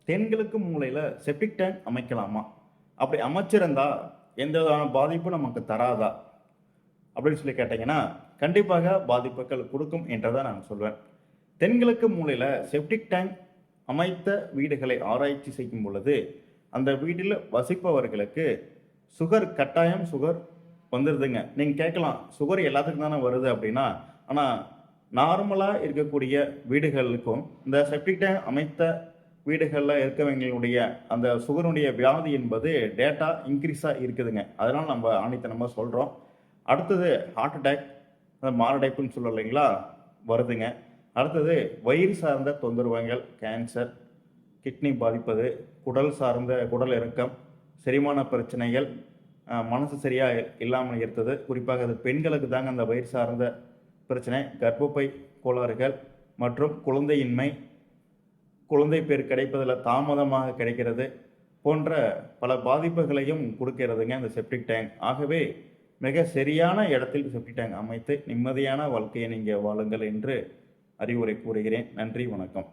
தென்கிழக்கு மூலையில் septic tank அமைக்கலாமா? அப்படி அமைச்சிருந்தா எந்த விதமான பாதிப்பும் நமக்கு தராதா அப்படின்னு சொல்லி கேட்டிங்கன்னா, கண்டிப்பாக பாதிப்புகள் கொடுக்கும் என்றதை நான் சொல்வேன். தென்கிழக்கு மூலையில் செப்டிக் டேங்க் அமைத்த வீடுகளை ஆராய்ச்சி செய்யும் பொழுது, அந்த வீட்டில் வசிப்பவர்களுக்கு கட்டாயம் சுகர் வந்துடுதுங்க. நீங்கள் கேட்கலாம், சுகர் எல்லாத்துக்கும் தானே வருது அப்படின்னா, ஆனால் நார்மலாக இருக்கக்கூடிய வீடுகளுக்கும் இந்த செப்டிக் டேங்க் அமைத்த வீடுகளில் இருக்கவங்களுடைய அந்த சுகருடைய வியாதி என்பது டேட்டா இன்க்ரீஸாக இருக்குதுங்க. அதனால் நம்ம ஆணித்தனமாக சொல்கிறோம். அடுத்தது ஹார்ட் அட்டாக், மாரடைப்புன்னு சொல்ல இல்லைங்களா, வருதுங்க. அடுத்தது வயிறு சார்ந்த தொந்தரவுகள், கேன்சர், கிட்னி பாதிப்பது, குடல் சார்ந்த குடல் இறக்கம், செரிமான பிரச்சனைகள், மனசு சரியாக இல்லாமல் இருந்தது. குறிப்பாக அது பெண்களுக்கு தாங்க அந்த வயிறு சார்ந்த பிரச்சனை, கர்ப்பப்பை கோளாறுகள் மற்றும் குழந்தையின்மை, குழந்தை பேர் கிடைப்பதில் தாமதமாக கிடைக்கிறது போன்ற பல பாதிப்புகளையும் கொடுக்கிறதுங்க இந்த செப்டிக் டேங்க். ஆகவே மிக சரியான இடத்தில் செப்டிக் டேங்க் அமைத்து நிம்மதியான வாழ்க்கையை நீங்கள் வாழுங்கள் என்று அறிவுரை கூறுகிறேன். நன்றி, வணக்கம்.